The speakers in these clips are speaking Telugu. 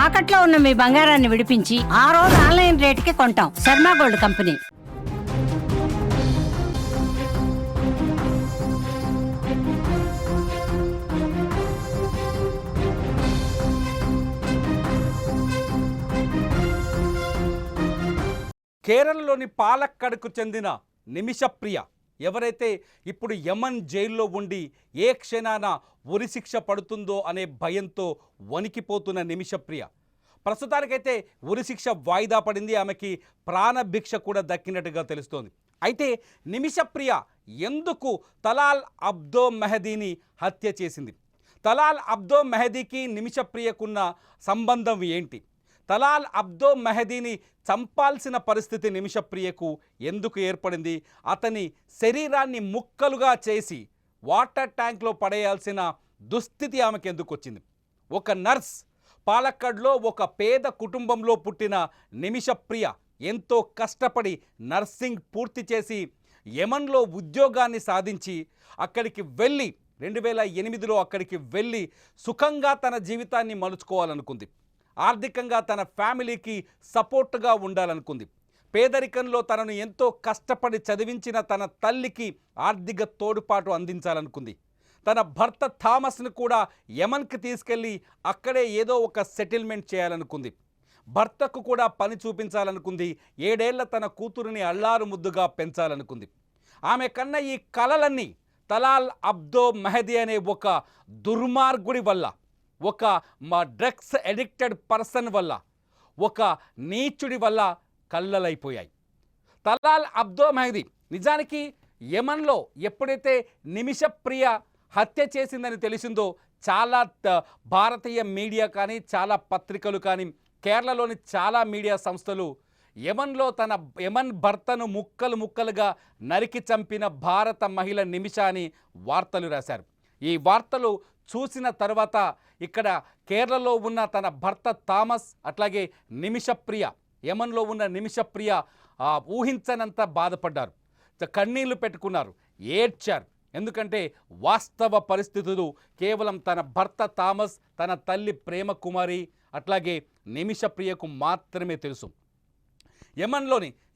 తాకట్లో ఉన్న మీ బంగారాన్ని విడిపించి ఆ రోజు ఆన్లైన్ రేటుకి కొంటాం. Sharma gold company. కేరళలోని పాలక్కడకు చెందిన నిమిషప్రియ ఎవరైతే ఇప్పుడు యమన్ జైల్లో ఉండి ఏ క్షణాన ఉరిశిక్ష పడుతుందో అనే భయంతో వణికిపోతున్న నిమిషప్రియ ప్రస్తుతానికైతే ఉరిశిక్ష వాయిదా పడింది. ఆమెకి ప్రాణభిక్ష కూడా దక్కినట్టుగా తెలుస్తోంది. అయితే నిమిషప్రియ ఎందుకు తలాల్ అబ్దో మెహదీని హత్య చేసింది? తలాల్ అబ్దో మెహదీకి నిమిషప్రియకున్న సంబంధం ఏంటి? తలాల్ అబ్దో మెహదీని చంపాల్సిన పరిస్థితి నిమిషప్రియకు ఎందుకు ఏర్పడింది? అతని శరీరాన్ని ముక్కలుగా చేసి వాటర్ ట్యాంక్లో పడేయాల్సిన దుస్థితి ఆమెకు ఎందుకు వచ్చింది? ఒక నర్స్, పాలక్కడ్లో ఒక పేద కుటుంబంలో పుట్టిన నిమిషప్రియ ఎంతో కష్టపడి నర్సింగ్ పూర్తి చేసి యమన్లో ఉద్యోగాన్ని సాధించి అక్కడికి వెళ్ళి 2008లో అక్కడికి వెళ్ళి సుఖంగా తన జీవితాన్ని మలుచుకోవాలనుకుంది. ఆర్థికంగా తన ఫ్యామిలీకి సపోర్ట్గా ఉండాలనుకుంది. పేదరికంలో తనను ఎంతో కష్టపడి చదివించిన తన తల్లికి ఆర్థిక తోడ్పాటు అందించాలనుకుంది. తన భర్త థామస్ను కూడా యమన్కి తీసుకెళ్ళి అక్కడే ఏదో ఒక సెటిల్మెంట్ చేయాలనుకుంది. భర్తకు కూడా పని చూపించాలనుకుంది. 7 ఏళ్ల తన కూతురిని అల్లారు ముద్దుగా పెంచాలనుకుంది. ఆమె కన్న ఈ కలలన్నీ తలాల్ అబ్దో మెహదీ అనే ఒక దుర్మార్గుడి వల్ల, ఒక డ్రగ్స్ అడిక్టెడ్ పర్సన్ వల్ల, ఒక నీచుడి వల్ల కల్లలైపోయాయి. తలాల్ అబ్దో మెహదీ నిజానికి యమన్లో ఎప్పుడైతే నిమిషప్రియ హత్య చేసిందని తెలిసిందో చాలా భారతీయ మీడియా కానీ, చాలా పత్రికలు కానీ, కేరళలోని చాలా మీడియా సంస్థలు యమన్ భర్తను ముక్కలు ముక్కలుగా నరికి చంపిన భారత మహిళ నిమిష అని వార్తలు రాశారు. ఈ వార్తలు చూసిన తర్వాత ఇక్కడ కేరళలో ఉన్న తన భర్త థామస్, అట్లాగే నిమిషప్రియ, యమన్లో ఉన్న నిమిషప్రియ ఊహించనంత బాధపడ్డారు. కన్నీళ్లు పెట్టుకున్నారు, ఏడ్చారు. ఎందుకంటే వాస్తవ పరిస్థితులు కేవలం తన భర్త థామస్, తన తల్లి ప్రేమ కుమారి, అట్లాగే నిమిషప్రియకు మాత్రమే తెలుసు.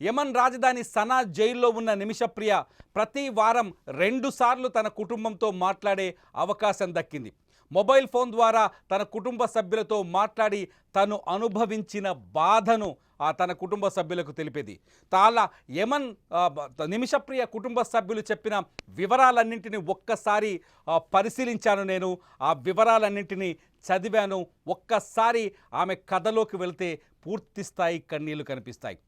యమన్ రాజధాని సనా జైల్లో ఉన్న నిమిషప్రియ ప్రతి వారం 2 సార్లు తన కుటుంబంతో మాట్లాడే అవకాశం దక్కింది. మొబైల్ ఫోన్ ద్వారా తన కుటుంబ సభ్యులతో మాట్లాడి తను అనుభవించిన బాధను తన కుటుంబ సభ్యులకు తెలిపేది. నిమిషప్రియ కుటుంబ సభ్యులు చెప్పిన వివరాలన్నింటినీ ఒక్కసారి పరిశీలించాను. నేను ఆ వివరాలన్నింటినీ చదివాను. ఒక్కసారి ఆమె కథలోకి వెళితే పూర్తి స్థాయి కన్నీళ్లు కనిపిస్తాయి.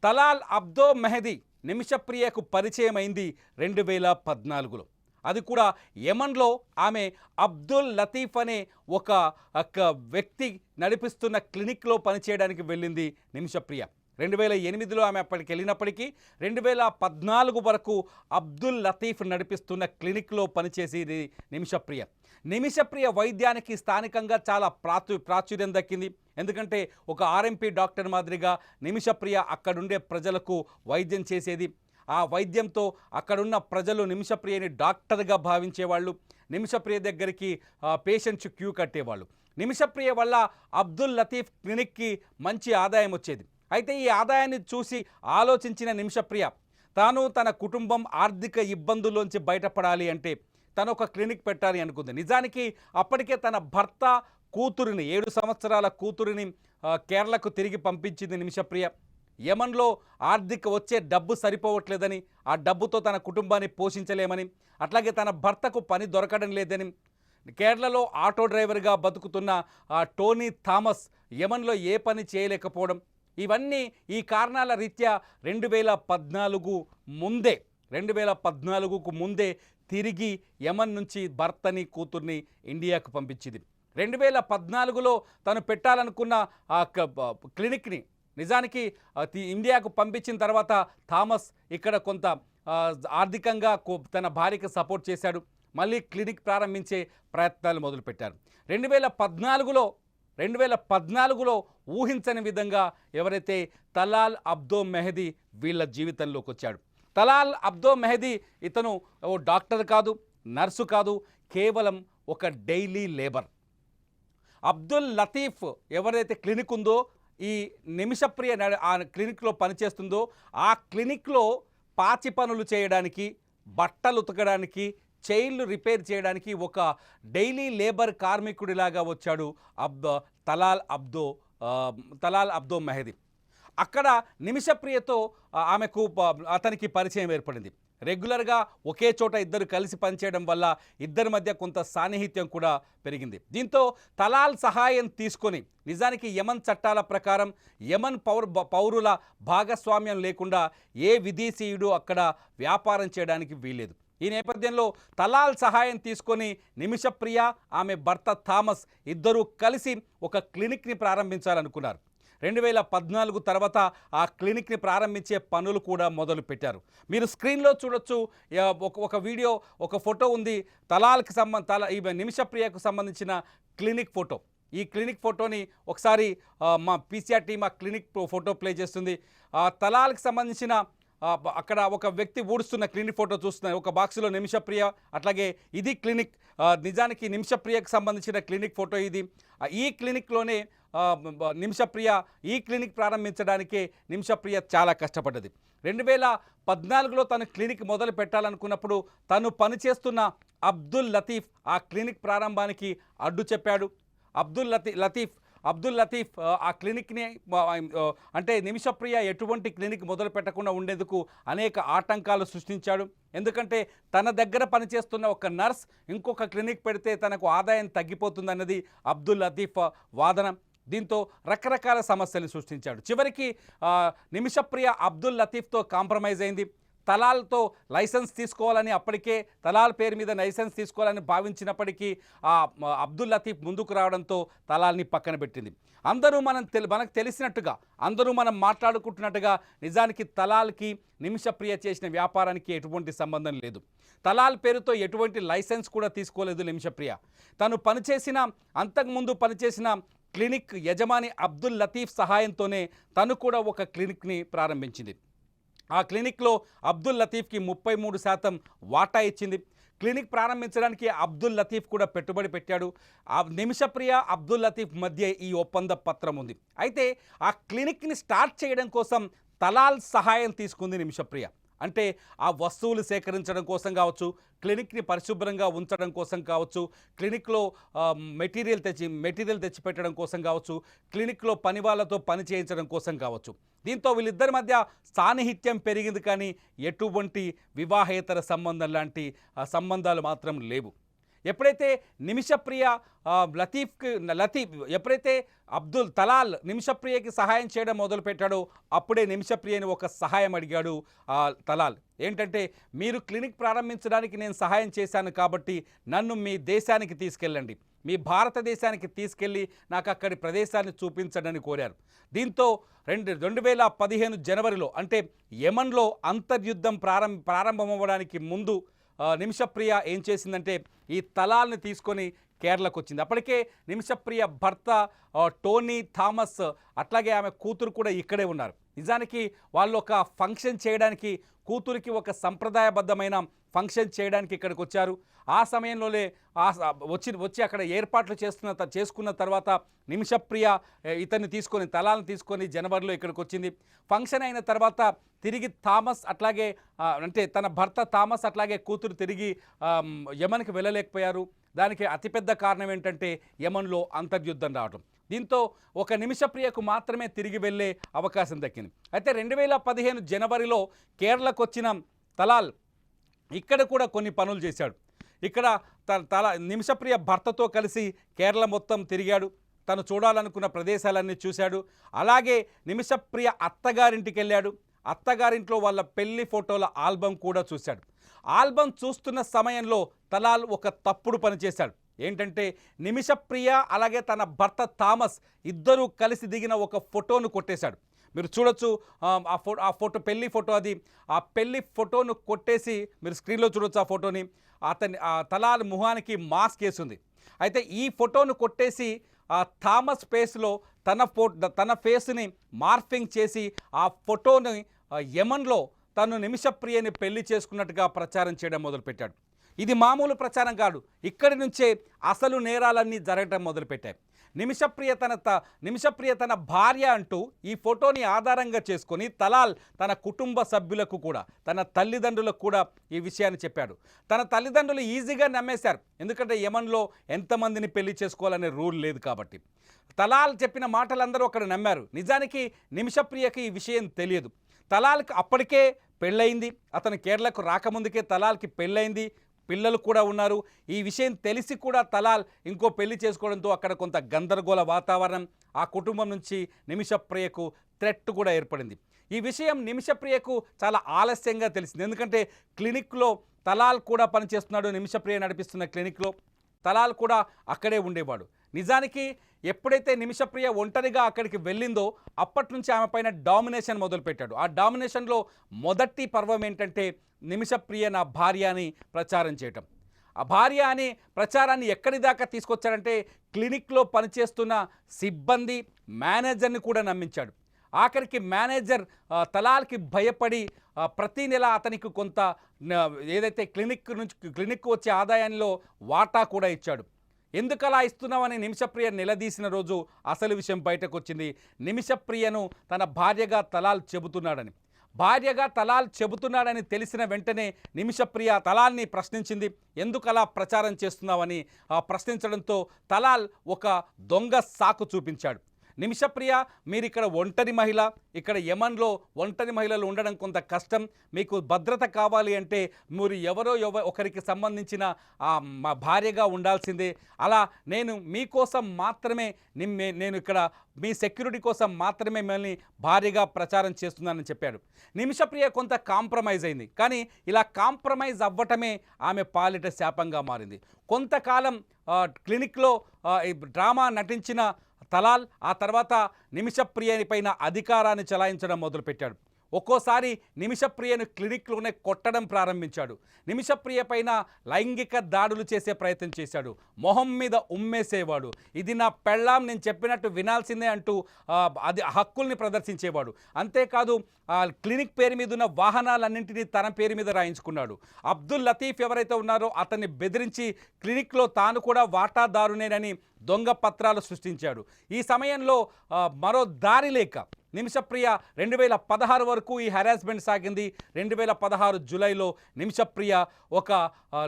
తలాల్ అబ్దో మెహదీ నిమిషప్రియకు పరిచయం అయింది 2014లో. అది కూడా యమన్లో ఆమె అబ్దుల్ లతీఫ్ అనే ఒక వ్యక్తి నడిపిస్తున్న క్లినిక్లో పనిచేయడానికి వెళ్ళింది నిమిషప్రియ. 2008లో ఆమె అప్పటికి వెళ్ళినప్పటికీ 2014 వరకు అబ్దుల్ లతీఫ్ నడిపిస్తున్న క్లినిక్లో పనిచేసేది నిమిషప్రియ. నిమిషప్రియ వైద్యానికి స్థానికంగా చాలా ప్రాచుర్యం దక్కింది. ఎందుకంటే ఒక ఆర్ఎంపీ డాక్టర్ మాదిరిగా నిమిషప్రియ అక్కడుండే ప్రజలకు వైద్యం చేసేది. ఆ వైద్యంతో అక్కడున్న ప్రజలు నిమిషప్రియని డాక్టర్గా భావించేవాళ్ళు. నిమిషప్రియ దగ్గరికి పేషెంట్స్ క్యూ కట్టేవాళ్ళు. నిమిషప్రియ వల్ల అబ్దుల్ లతీఫ్ క్లినిక్కి మంచి ఆదాయం వచ్చేది. అయితే ఈ ఆదాయాన్ని చూసి ఆలోచించిన నిమిషప్రియ తాను తన కుటుంబం ఆర్థిక ఇబ్బందుల్లోంచి బయటపడాలి అంటే తను ఒక క్లినిక్ పెట్టాలి అనుకుంది. నిజానికి అప్పటికే తన భర్త కూతురిని 7 సంవత్సరాల కూతురిని కేరళకు తిరిగి పంపించింది నిమిషప్రియ. యమన్లో వచ్చే డబ్బు సరిపోవట్లేదని, ఆ డబ్బుతో తన కుటుంబాన్ని పోషించలేమని, అట్లాగే తన భర్తకు పని దొరకడం లేదని, కేరళలో ఆటో డ్రైవర్గా బతుకుతున్న టోనీ థామస్ యమన్లో ఏ పని చేయలేకపోవడం, ఇవన్నీ ఈ కారణాల రీత్యా 2014కు ముందే తిరిగి యమన్ నుంచి భర్తని కూతుర్ని ఇండియాకు పంపించింది. 2014లో తను పెట్టాలనుకున్న క్లినిక్ని నిజానికి ఇండియాకు పంపించిన తర్వాత థామస్ ఇక్కడ కొంత ఆర్థికంగా తన భార్యకు సపోర్ట్ చేశాడు. మళ్ళీ క్లినిక్ ప్రారంభించే ప్రయత్నాలు మొదలుపెట్టారు. 2014లో ఊహించని విధంగా ఎవరైతే తలాల్ అబ్దో మెహదీ వీళ్ళ జీవితంలోకి వచ్చాడు. తలాల్ అబ్దో మెహదీ ఇతను ఓ డాక్టర్ కాదు, నర్సు కాదు, కేవలం ఒక డైలీ లేబర్. అబ్దుల్ లతీఫ్ ఎవరైతే క్లినిక్ ఉందో ఈ నిమిషప్రియ ఆ క్లినిక్లో పనిచేస్తుందో ఆ క్లినిక్లో పాచి పనులు చేయడానికి, బట్టలు ఉతకడానికి, చైన్లు రిపేర్ చేయడానికి ఒక డైలీ లేబర్ కార్మికుడిలాగా వచ్చాడు తలాల్ అబ్దో మెహదీ. అక్కడ నిమిషప్రియతో అతనికి పరిచయం ఏర్పడింది. రెగ్యులర్గా ఒకే చోట ఇద్దరు కలిసి పనిచేయడం వల్ల ఇద్దరి మధ్య కొంత సాన్నిహిత్యం కూడా పెరిగింది. దీంతో తలాల్ సహాయం తీసుకొని, నిజానికి యమన్ చట్టాల ప్రకారం యమన్ పౌరుల భాగస్వామ్యం లేకుండా ఏ విదేశీయుడు అక్కడ వ్యాపారం చేయడానికి వీల్లేదు. ఈ నేపథ్యంలో తలాల్ సహాయం తీసుకొని నిమిషప్రియ, ఆమె భర్త థామస్ ఇద్దరూ కలిసి ఒక క్లినిక్ని ప్రారంభించాలనుకున్నారు. 2014 తర్వాత ఆ క్లినిక్ని ప్రారంభించే పనులు కూడా మొదలు పెట్టారు. మీరు స్క్రీన్లో చూడొచ్చు, ఒక వీడియో, ఒక ఫోటో ఉంది. ఈ నిమిషప్రియకు సంబంధించిన క్లినిక్ ఫోటో. ఈ క్లినిక్ ఫోటోని ఒకసారి మా పీసీఆర్ టీమ్ ఆ క్లినిక్ ఫోటో ప్లే చేస్తుంది. తలాల్కి సంబంధించిన అక్కడ ఒక వ్యక్తి ఊడుస్తున్న క్లినిక్ ఫోటో చూస్తున్నారు. ఒక బాక్సులో నిమిషప్రియ, అట్లాగే ఇది క్లినిక్. నిజానికి నిమిషప్రియకు సంబంధించిన క్లినిక్ ఫోటో ఇది. ఈ క్లినిక్లోనే నిమిషప్రియ ఈ క్లినిక్ ప్రారంభించడానికే నిమిషప్రియ చాలా కష్టపడ్డది. 2014లో తను క్లినిక్ మొదలు పెట్టాలనుకున్నప్పుడు తను పనిచేస్తున్న అబ్దుల్ లతీఫ్ ఆ క్లినిక్ ప్రారంభానికి అడ్డు చెప్పాడు. అబ్దుల్ లతీఫ్ ఆ క్లినిక్ని అంటే నిమిషప్రియ ఎటువంటి క్లినిక్ మొదలు పెట్టకుండా ఉండేందుకు అనేక ఆటంకాలు సృష్టించాడు. ఎందుకంటే తన దగ్గర పనిచేస్తున్న ఒక నర్స్ ఇంకొక క్లినిక్ పెడితే తనకు ఆదాయం తగ్గిపోతుందన్నది అబ్దుల్ లతీఫ్ వాదన. దీంతో రకరకాల సమస్యలు సృష్టించాడు. చివరికి నిమిషప్రియ అబ్దుల్ లతీఫ్తో కాంప్రమైజ్ అయింది. తలాల్తో లైసెన్స్ తీసుకోవాలని, అప్పటికే తలాల్ పేరు మీద లైసెన్స్ తీసుకోవాలని భావించినప్పటికీ అబ్దుల్ లతీఫ్ ముందుకు రావడంతో తలాల్ని పక్కన పెట్టింది. మనకు తెలిసినట్టుగా, అందరూ మనం మాట్లాడుకుంటున్నట్టుగా నిజానికి తలాల్కి నిమిషప్రియ చేసిన వ్యాపారానికి ఎటువంటి సంబంధం లేదు. తలాల్ పేరుతో ఎటువంటి లైసెన్స్ కూడా తీసుకోలేదు నిమిషప్రియ. తను అంతకుముందు పనిచేసిన క్లినిక్ యజమాని అబ్దుల్ లతీఫ్ సహాయంతోనే తను కూడా ఒక క్లినిక్ని ప్రారంభించింది. ఆ క్లినిక్లో అబ్దుల్ లతీఫ్కి 33% వాటా ఇచ్చింది. క్లినిక్ ప్రారంభించడానికి అబ్దుల్ లతీఫ్ కూడా పెట్టుబడి పెట్టాడు. నిమిషప్రియ, అబ్దుల్ లతీఫ్ మధ్య ఈ ఒప్పంద పత్రం ఉంది. అయితే ఆ క్లినిక్ని స్టార్ట్ చేయడం కోసం తలాల్ సహాయం తీసుకుంది నిమిషప్రియ. అంటే ఆ వస్తువులు సేకరించడం కోసం కావచ్చు, క్లినిక్ని పరిశుభ్రంగా ఉంచడం కోసం కావచ్చు, క్లినిక్లో మెటీరియల్ తెచ్చిపెట్టడం కోసం కావచ్చు, క్లినిక్లో పని వాళ్ళతో పని చేయించడం కోసం కావచ్చు. దీంతో వీళ్ళిద్దరి మధ్య సాన్నిహిత్యం పెరిగింది, కానీ ఎటువంటి వివాహేతర సంబంధం లాంటి సంబంధాలు మాత్రం లేవు. ఎప్పుడైతే నిమిషప్రియ ఎప్పుడైతే తలాల్ నిమిషప్రియకి సహాయం చేయడం మొదలుపెట్టాడో అప్పుడే నిమిషప్రియని ఒక సహాయం అడిగాడు తలాల్. ఏంటంటే, మీరు క్లినిక్ ప్రారంభించడానికి నేను సహాయం చేశాను కాబట్టి నన్ను మీ దేశానికి తీసుకెళ్ళండి, మీ భారతదేశానికి తీసుకెళ్ళి నాకు అక్కడి ప్రదేశాన్ని చూపించడని కోరారు. దీంతో 2015 జనవరిలో, అంటే యమన్లో అంతర్యుద్ధం ప్రారంభమవ్వడానికి ముందు నిమిషప్రియ ఏం చేసిందంటే ఈ తలాల్ని తీసుకొని కేరళకు వచ్చింది. అప్పటికే నిమిషప్రియ భర్త టోనీ థామస్, అట్లాగే ఆమె కూతురు కూడా ఇక్కడే ఉన్నారు. నిజానికి వాళ్ళు ఒక ఫంక్షన్ చేయడానికి, కూతురికి ఒక సంప్రదాయబద్ధమైన ఫంక్షన్ చేయడానికి ఇక్కడికి వచ్చారు. ఆ సమయంలోనే వచ్చి అక్కడ ఏర్పాట్లు చేసుకున్న తర్వాత నిమిషప్రియ తలాల్ని తీసుకొని జనవరిలో ఇక్కడికి వచ్చింది. ఫంక్షన్ అయిన తర్వాత తిరిగి థామస్ అట్లాగే అంటే తన భర్త థామస్ అట్లాగే కూతురు తిరిగి యమన్కి వెళ్ళలేకపోయారు. దానికి అతిపెద్ద కారణం ఏంటంటే యమన్లో అంతర్యుద్ధం రావడం. దీంతో ఒక నిమిషప్రియకు మాత్రమే తిరిగి వెళ్ళే అవకాశం దక్కింది. అయితే 2015 జనవరిలో కేరళకు వచ్చిన తలాల్ ఇక్కడ కూడా కొన్ని పనులు చేశాడు. ఇక్కడ నిమిషప్రియ భర్తతో కలిసి కేరళ మొత్తం తిరిగాడు. తను చూడాలనుకున్న ప్రదేశాలన్నీ చూశాడు. అలాగే నిమిషప్రియ అత్తగారింటికి వెళ్ళాడు. అత్తగారింట్లో వాళ్ళ పెళ్లి ఫోటోల ఆల్బమ్ కూడా చూశాడు. ఆల్బమ్ చూస్తున్న సమయంలో తలాల్ ఒక తప్పుడు పని చేశాడు. ఏంటంటే, నిమిషప్రియ అలాగే తన భర్త థామస్ ఇద్దరూ కలిసి దిగిన ఒక ఫోటోను కొట్టేశాడు. మీరు చూడొచ్చు ఆ ఫోటో, పెళ్లి ఫోటో అది. ఆ పెళ్లి ఫోటోను కొట్టేసి మీరు స్క్రీన్లో చూడొచ్చు ఆ ఫోటోని. తలాల్ ముఖానికి మాస్క్ వేసింది. అయితే ఈ ఫోటోను కొట్టేసి థామస్ ఫేస్లో తన ఫేస్ని మార్ఫింగ్ చేసి ఆ ఫోటోని యమన్లో తను నిమిషప్రియని పెళ్లి చేసుకున్నట్టుగా ప్రచారం చేయడం మొదలుపెట్టాడు. ఇది మామూలు ప్రచారం కాదు. ఇక్కడి నుంచే అసలు నేరాలన్నీ జరగడం మొదలుపెట్టాయి. నిమిషప్రియ తన భార్య అంటూ ఈ ఫోటోని ఆధారంగా చేసుకొని తలాల్ తన కుటుంబ సభ్యులకు కూడా తన తల్లిదండ్రులకు కూడా ఈ విషయాన్ని చెప్పాడు. తన తల్లిదండ్రులు ఈజీగా నమ్మేశారు, ఎందుకంటే యమన్లో ఎంతమందిని పెళ్లి చేసుకోవాలనే రూల్ లేదు కాబట్టి. తలాల్ చెప్పిన మాటలందరూ అక్కడ నమ్మారు. నిజానికి నిమిషప్రియకి ఈ విషయం తెలియదు. తలాల్కి అప్పటికే పెళ్ళయింది, అతను కేరళకు రాకముందుకే తలాల్కి పెళ్ళయింది, పిల్లలు కూడా ఉన్నారు. ఈ విషయం తెలిసి కూడా తలాల్ ఇంకో పెళ్లి చేసుకోవడంతో అక్కడ కొంత గందరగోళ వాతావరణం, ఆ కుటుంబం నుంచి నిమిషప్రియకు థ్రెట్ కూడా ఏర్పడింది. ఈ విషయం నిమిషప్రియకు చాలా ఆలస్యంగా తెలిసింది, ఎందుకంటే క్లినిక్లో తలాల్ కూడా పనిచేస్తున్నాడు. నిమిషప్రియ నడిపిస్తున్న క్లినిక్లో తలాల్ కూడా అక్కడే ఉండేవాడు. నిజానికి ఎప్పుడైతే నిమిషప్రియ ఒంటరిగా అక్కడికి వెళ్ళిందో అప్పటి నుంచి ఆమె పైన డామినేషన్ మొదలుపెట్టాడు. ఆ డామినేషన్లో మొదటి పర్వం ఏంటంటే నిమిషప్రియ నా భార్య అని ప్రచారం చేయటం. ఆ భార్య అని ప్రచారాన్ని ఎక్కడి దాకా తీసుకొచ్చాడంటే క్లినిక్లో పనిచేస్తున్న సిబ్బంది, మేనేజర్ని కూడా నమ్మించాడు. ఆఖరికి మేనేజర్ తలాల్కి భయపడి ప్రతీ నెల అతనికి కొంత ఏదైతే క్లినిక్ వచ్చే ఆదాయంలో వాటా కూడా ఇచ్చాడు. ఎందుకు అలా ఇస్తున్నామని నిమిషప్రియ నిలదీసిన రోజు అసలు విషయం బయటకు వచ్చింది. నిమిషప్రియను తన భార్యగా తలాల్ చెబుతున్నాడని తెలిసిన వెంటనే నిమిషప్రియ తలాల్ని ప్రశ్నించింది. ఎందుకు అలా ప్రచారం చేస్తున్నావని ప్రశ్నించడంతో తలాల్ ఒక దొంగ సాకు చూపించాడు. నిమిషప్రియ, మీరు ఇక్కడ ఒంటరి మహిళ, ఇక్కడ యమన్లో ఒంటరి మహిళలు ఉండడం కొంత కష్టం, మీకు భద్రత కావాలి అంటే మీరు ఎవరో ఒకరికి సంబంధించిన మా భార్యగా ఉండాల్సిందే. అలా నేను మీకోసం మాత్రమే నేను ఇక్కడ మీ సెక్యూరిటీ కోసం మాత్రమే మిమ్మల్ని భార్యగా ప్రచారం చేస్తున్నానని చెప్పాడు. నిమిషప్రియ కొంత కాంప్రమైజ్ అయింది, కానీ ఇలా కాంప్రమైజ్ అవ్వటమే ఆమె పాలిట శాపంగా మారింది. కొంతకాలం క్లినిక్లో డ్రామా నటించిన తలాల్ ఆ తర్వాత నిమిషప్రియని పైన అధికారాన్ని చలాయించడం మొదలుపెట్టాడు. ఒక్కోసారి నిమిషప్రియను క్లినిక్లోనే కొట్టడం ప్రారంభించాడు. నిమిషప్రియ పైన లైంగిక దాడులు చేసే ప్రయత్నం చేశాడు. మొహం మీద ఉమ్మేసేవాడు. ఇది నా పెళ్ళాం, నేను చెప్పినట్టు వినాల్సిందే అంటూ అది హక్కుల్ని ప్రదర్శించేవాడు. అంతేకాదు క్లినిక్ పేరు మీద ఉన్న వాహనాలన్నింటినీ తన పేరు మీద రాయించుకున్నాడు. అబ్దుల్ లతీఫ్ ఎవరైతే ఉన్నారో అతన్ని బెదిరించి క్లినిక్లో తాను కూడా వాటాదారునేనని దొంగ పత్రాలు సృష్టించాడు. ఈ సమయంలో మరో దారి లేక నిమిషప్రియ 2016 వరకు ఈ హెరాస్మెంట్ సాగింది. 2016 జూలైలో నిమిషప్రియ ఒక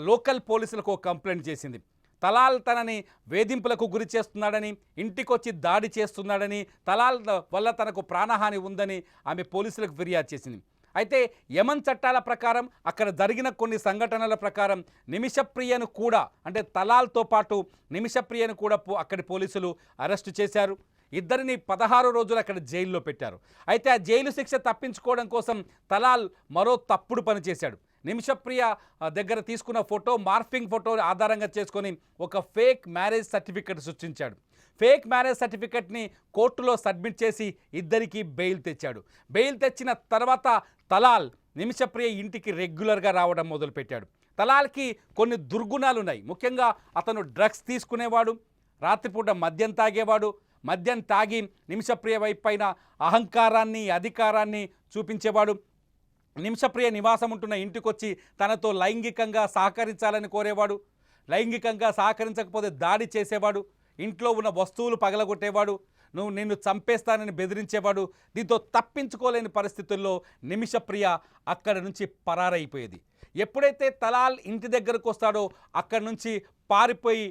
లోకల్ పోలీసులకు కంప్లైంట్ చేసింది. తలాల్ తనని వేధింపులకు గురి చేస్తున్నాడని, ఇంటికొచ్చి దాడి చేస్తున్నాడని, తలాల్ వల్ల తనకు ప్రాణహాని ఉందని ఆమె పోలీసులకు ఫిర్యాదు చేసింది. అయితే యమన్ చట్టాల ప్రకారం అక్కడ జరిగిన కొన్ని సంఘటనల ప్రకారం నిమిషప్రియను కూడా, అంటే తలాల్తో పాటు నిమిషప్రియను కూడా అక్కడి పోలీసులు అరెస్టు చేశారు. ఇద్దరిని 16 రోజులు అక్కడ జైల్లో పెట్టారు. అయితే ఆ జైలు శిక్ష తప్పించుకోవడం కోసం తలాల్ మరో తప్పుడు పని చేశాడు. నిమిషప్రియ దగ్గర తీసుకున్న ఫోటో, మార్ఫింగ్ ఫోటో ఆధారంగా చేసుకొని ఒక ఫేక్ మ్యారేజ్ సర్టిఫికెట్ సృష్టించాడు. ఫేక్ మ్యారేజ్ సర్టిఫికెట్ని కోర్టులో సబ్మిట్ చేసి ఇద్దరికి బెయిల్ తెచ్చాడు. బెయిల్ తెచ్చిన తర్వాత తలాల్ నిమిషప్రియ ఇంటికి రెగ్యులర్గా రావడం మొదలుపెట్టాడు. తలాల్కి కొన్ని దుర్గుణాలు ఉన్నాయి. ముఖ్యంగా అతను డ్రగ్స్ తీసుకునేవాడు, రాత్రిపూట మద్యం తాగేవాడు. మద్యం తాగి నిమిషప్రియ వైపు పైన అహంకారాన్ని, అధికారాన్ని చూపించేవాడు. నిమిషప్రియ నివాసం ఉంటున్న ఇంటికొచ్చి తనతో లైంగికంగా సహకరించాలని కోరేవాడు. లైంగికంగా సహకరించకపోతే దాడి చేసేవాడు. ఇంట్లో ఉన్న వస్తువులు పగలగొట్టేవాడు. నిన్ను చంపేస్తానని బెదిరించేవాడు. దీంతో తప్పించుకోలేని పరిస్థితుల్లో నిమిషప్రియ అక్కడి నుంచి పరారైపోయేది. ఎప్పుడైతే తలాల్ ఇంటి దగ్గరకు వస్తాడో అక్కడి నుంచి పారిపోయి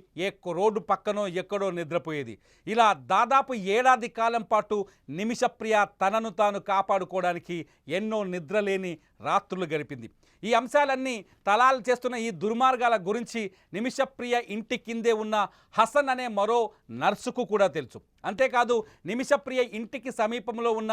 రోడ్డు పక్కనో ఎక్కడో నిద్రపోయేది. ఇలా దాదాపు 1 ఏడాది కాలం పాటు నిమిషప్రియ తనను తాను కాపాడుకోవడానికి ఎన్నో నిద్రలేని రాత్రులు గడిపింది. ఈ అంశాలన్నీ తలాల్ చేస్తున్న ఈ దుర్మార్గాల గురించి నిమిషప్రియ ఇంటి కిందే ఉన్న హసన్ అనే మరో నర్సుకు కూడా తెలుసు. అంతేకాదు నిమిషప్రియ ఇంటికి సమీపంలో ఉన్న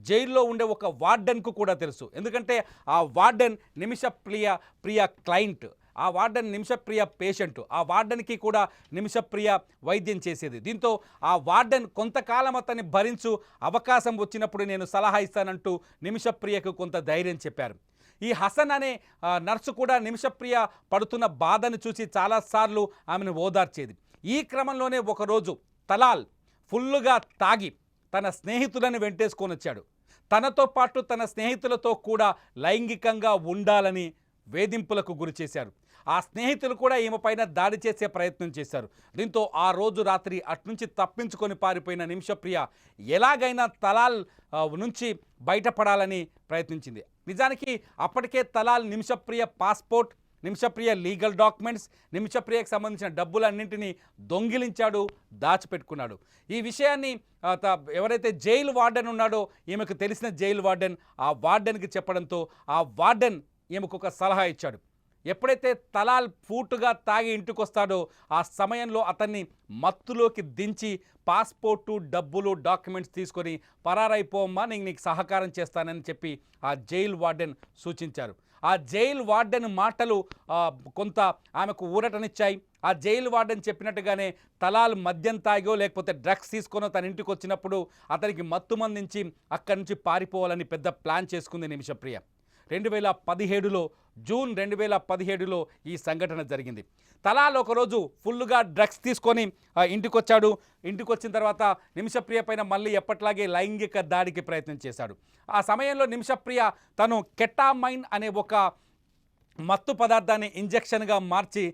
జైల్లో ఉండే ఒక వార్డెన్కు కూడా తెలుసు. ఎందుకంటే ఆ వార్డెన్ నిమిషప్రియ క్లయింట్, ఆ వార్డెన్ నిమిషప్రియ పేషెంట్. ఆ వార్డెన్కి కూడా నిమిషప్రియ వైద్యం చేసేది. దీంతో ఆ వార్డెన్ కొంతకాలం అతన్ని భరించు, అవకాశం వచ్చినప్పుడు నేను సలహా ఇస్తానంటూ నిమిషప్రియకు కొంత ధైర్యం చెప్పారు. ఈ హసన్ అనే నర్సు కూడా నిమిషప్రియ పడుతున్న బాధను చూసి చాలాసార్లు ఆమెను ఓదార్చేది. ఈ క్రమంలోనే ఒకరోజు తలాల్ ఫుల్లుగా తాగి తన స్నేహితులను వెంటేసుకొని వచ్చాడు. తనతో పాటు తన స్నేహితులతో కూడా లైంగికంగా ఉండాలని వేధింపులకు గురి చేశారు. ఆ స్నేహితులు కూడా ఈమె పైన దాడి చేసే ప్రయత్నం చేశారు. దీంతో ఆ రోజు రాత్రి అట్నుంచి తప్పించుకొని పారిపోయిన నిమిషప్రియ ఎలాగైనా తలాల్ నుంచి బయటపడాలని ప్రయత్నించింది. నిజానికి అప్పటికే Talal Nimishapriya passport, Nimishapriya legal documents, నిమిషప్రియకు సంబంధించిన డబ్బులన్నింటినీ దొంగిలించాడు, దాచిపెట్టుకున్నాడు. ఈ విషయాన్ని ఎవరైతే జైలు వార్డెన్ ఉన్నాడో ఈమెకు తెలిసిన జైలు వార్డెన్ ఆ వార్డెన్కి చెప్పడంతో ఆ వార్డెన్ ఈమెకు ఒక సలహా ఇచ్చాడు. ఎప్పుడైతే తలాల్ పూటుగా తాగి ఇంటికి వస్తాడో ఆ సమయంలో అతన్ని మత్తులోకి దించి పాస్పోర్టు, డబ్బులు, డాక్యుమెంట్స్ తీసుకొని పరారైపోమ్మా, నేను నీకు సహకారం చేస్తానని చెప్పి ఆ జైలు వార్డెన్ సూచించారు. ఆ జైలు వార్డెన్ మాటలు కొంత ఆమెకు ఊరటనిచ్చాయి. ఆ జైలు వార్డెన్ చెప్పినట్టుగానే తలాల్ మద్యం తాగో లేకపోతే డ్రగ్స్ తీసుకొనో తన ఇంటికి వచ్చినప్పుడు అతనికి మత్తు మందించి అక్కడి నుంచి పారిపోవాలని పెద్ద ప్లాన్ చేసుకుంది నిమిషప్రియ. 2017లో జూన్ 2017లో ఈ సంఘటన జరిగింది. తలాల్ ఒకరోజు ఫుల్గా డ్రగ్స్ తీసుకొని ఇంటికి వచ్చాడు. ఇంటికి వచ్చిన తర్వాత నిమిషప్రియ పైన మళ్ళీ ఎప్పట్లాగే లైంగిక దాడికి ప్రయత్నం చేశాడు. ఆ సమయంలో నిమిషప్రియ తను కెటామైన్ అనే ఒక మత్తు పదార్థాన్ని ఇంజెక్షన్గా మార్చి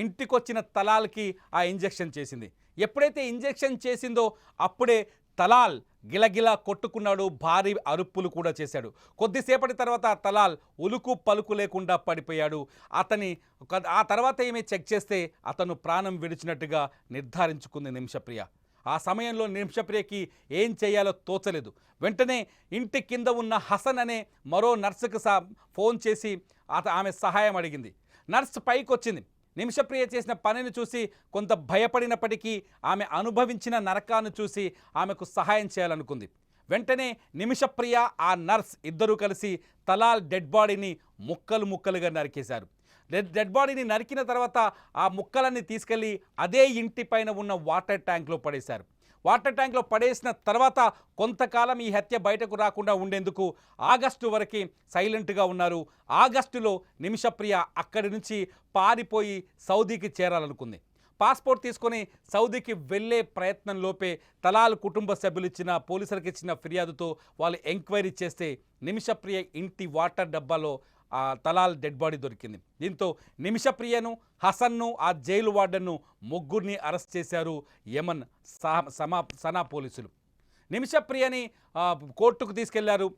ఇంటికి వచ్చిన తలాల్కి ఆ ఇంజెక్షన్ చేసింది. ఎప్పుడైతే ఇంజెక్షన్ చేసిందో అప్పుడే తలాల్ గిలగిలా కొట్టుకున్నాడు, భారీ అరుపులు కూడా చేశాడు. కొద్దిసేపటి తర్వాత తలాల్ ఉలుకు పలుకు లేకుండా పడిపోయాడు. ఆ తర్వాత ఏమీ చెక్ చేస్తే అతను ప్రాణం విడిచినట్టుగా నిర్ధారించుకుంది నిమిషప్రియ. ఆ సమయంలో నిమిషప్రియకి ఏం చేయాలో తోచలేదు. వెంటనే ఇంటి కింద ఉన్న హసన్ అనే మరో నర్సుకు ఫోన్ చేసి ఆమె సహాయం అడిగింది. నర్స్ పైకి వచ్చింది. నిమిషప్రియ చేసిన పనిని చూసి కొంత భయపడినప్పటికీ ఆమె అనుభవించిన నరకాన్ని చూసి ఆమెకు సహాయం చేయాలనుకుంది. వెంటనే నిమిషప్రియ, ఆ నర్స్ ఇద్దరూ కలిసి తలాల్ డెడ్ బాడీని ముక్కలు ముక్కలుగా నరికేశారు. డెడ్ బాడీని నరికిన తర్వాత ఆ ముక్కలన్నీ తీసుకెళ్ళి అదే ఇంటి పైన ఉన్న వాటర్ ట్యాంక్లో పడేశారు. వాటర్ ట్యాంక్లో పడేసిన తర్వాత కొంతకాలం ఈ హత్య బయటకు రాకుండా ఉండేందుకు ఆగస్టు వరకు సైలెంట్గా ఉన్నారు. ఆగస్టులో నిమిషప్రియ అక్కడి నుంచి పారిపోయి సౌదీకి చేరాలనుకుంది. పాస్పోర్ట్ తీసుకొని సౌదీకి వెళ్ళే ప్రయత్నంలోపే తలాల్ కుటుంబ సభ్యులు పోలీసులకు ఇచ్చిన ఫిర్యాదుతో వాళ్ళు ఎంక్వైరీ చేస్తే నిమిషప్రియ ఇంటి వాటర్ డబ్బాలో ఆ తలాల్ డెడ్ బాడీ దొరికింది. దీంతో నిమిషప్రియను, హసన్ను, ఆ జైలు వార్డెన్ను ముగ్గురిని అరెస్ట్ చేశారు యమన్ సనా పోలీసులు. నిమిషప్రియని కోర్టుకు తీసుకెళ్లారు.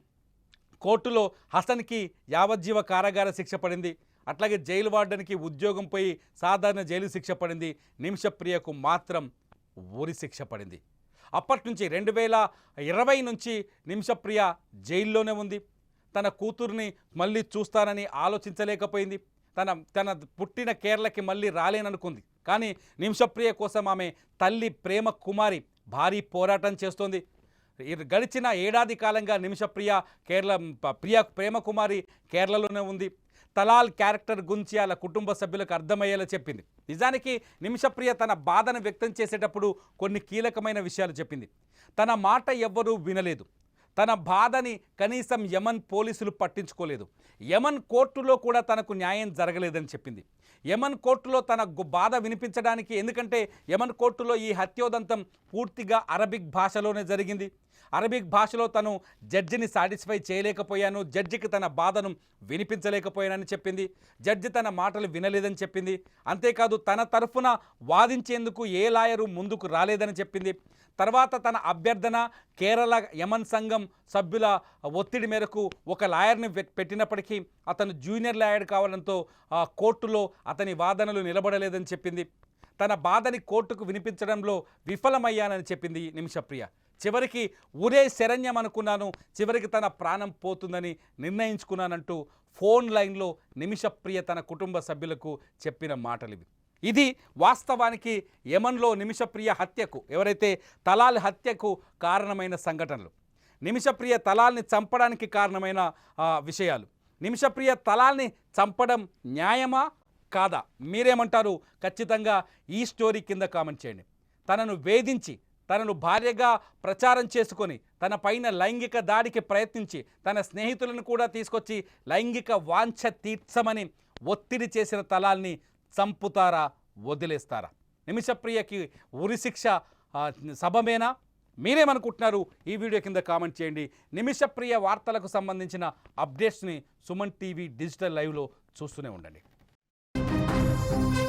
కోర్టులో హసన్కి యావజ్జీవ కారాగార శిక్ష పడింది. అట్లాగే జైలు వార్డెన్కి ఉద్యోగం పోయి సాధారణ జైలు శిక్ష పడింది. నిమిషప్రియకు మాత్రం ఊరి శిక్ష పడింది. అప్పటి నుంచి 2020 నుంచి నిమిషప్రియ జైల్లోనే ఉంది. తన కూతుర్ని మళ్ళీ చూస్తానని ఆలోచించలేకపోయింది. తన పుట్టిన కేరళకి మళ్ళీ రాలేననుకుంది. కానీ నిమిషప్రియ కోసం ఆమె తల్లి ప్రేమ కుమారి భారీ పోరాటం చేస్తోంది. గడిచిన ఏడాది కాలంగా నిమిషప్రియ ప్రేమ కుమారి కేరళలోనే ఉంది. తలాల్ క్యారెక్టర్ గురించి వాళ్ళ కుటుంబ సభ్యులకు అర్థమయ్యేలా చెప్పింది. నిజానికి నిమిషప్రియ తన బాధను వ్యక్తం చేసేటప్పుడు కొన్ని కీలకమైన విషయాలు చెప్పింది. తన మాట ఎవ్వరూ వినలేదు. తన బాధని కనీసం యమన్ పోలీసులు పట్టించుకోలేదు. యమన్ కోర్టులో కూడా తనకు న్యాయం జరగలేదని చెప్పింది. యమన్ కోర్టులో తన బాధ వినిపించడానికి, ఎందుకంటే యమన్ కోర్టులో ఈ హత్యోదంతం పూర్తిగా అరబిక్ భాషలోనే జరిగింది. అరబిక్ భాషలో తను జడ్జిని సాటిస్ఫై చేయలేకపోయాను, జడ్జికి తన బాధను వినిపించలేకపోయానని చెప్పింది. జడ్జి తన మాటలు వినలేదని చెప్పింది. అంతేకాదు తన తరఫున వాదించేందుకు ఏ లాయరు ముందుకు రాలేదని చెప్పింది. తర్వాత తన అభ్యర్థన కేరళ యమన్ సంఘం సభ్యుల ఒత్తిడి మేరకు ఒక లాయర్ని పెట్టినప్పటికీ అతను జూనియర్ లాయర్ కావడంతో కోర్టులో అతని వాదనలు నిలబడలేదని చెప్పింది. తన బాధని కోర్టుకు వినిపించడంలో విఫలమయ్యానని చెప్పింది నిమిషప్రియ. చివరికి ఊరే శరణ్యం అనుకున్నాను, చివరికి తన ప్రాణం పోతుందని నిర్ణయించుకున్నానంటూ ఫోన్ లైన్లో నిమిషప్రియ తన కుటుంబ సభ్యులకు చెప్పిన మాటలివి. ఇది వాస్తవానికి యమన్లో నిమిషప్రియ హత్యకు, ఎవరైతే తలాల్ హత్యకు కారణమైన సంఘటనలు, నిమిషప్రియ తలాల్ని చంపడానికి కారణమైన విషయాలు. నిమిషప్రియ తలాల్ని చంపడం న్యాయమా కాదా? మీరేమంటారు? ఖచ్చితంగా ఈ స్టోరీ కింద కామెంట్ చేయండి. తనను వేధించి, తనను భార్యగా ప్రచారం చేసుకొని, తన పైన లైంగిక దాడికి ప్రయత్నించి, తన స్నేహితులను కూడా తీసుకొచ్చి లైంగిక వాంఛ తీర్చమని ఒత్తిడి చేసిన తలాల్ని చంపుతారా, వదిలేస్తారా? నిమిషప్రియకి ఉరిశిక్ష సబమేనా? మీరేమనుకుంటున్నారు? ఈ వీడియో కింద కామెంట్ చేయండి. నిమిషప్రియ వార్తలకు సంబంధించిన అప్డేట్స్ని సుమన్ టీవీ డిజిటల్ లైవ్లో చూస్తూనే ఉండండి. చూద్దాం.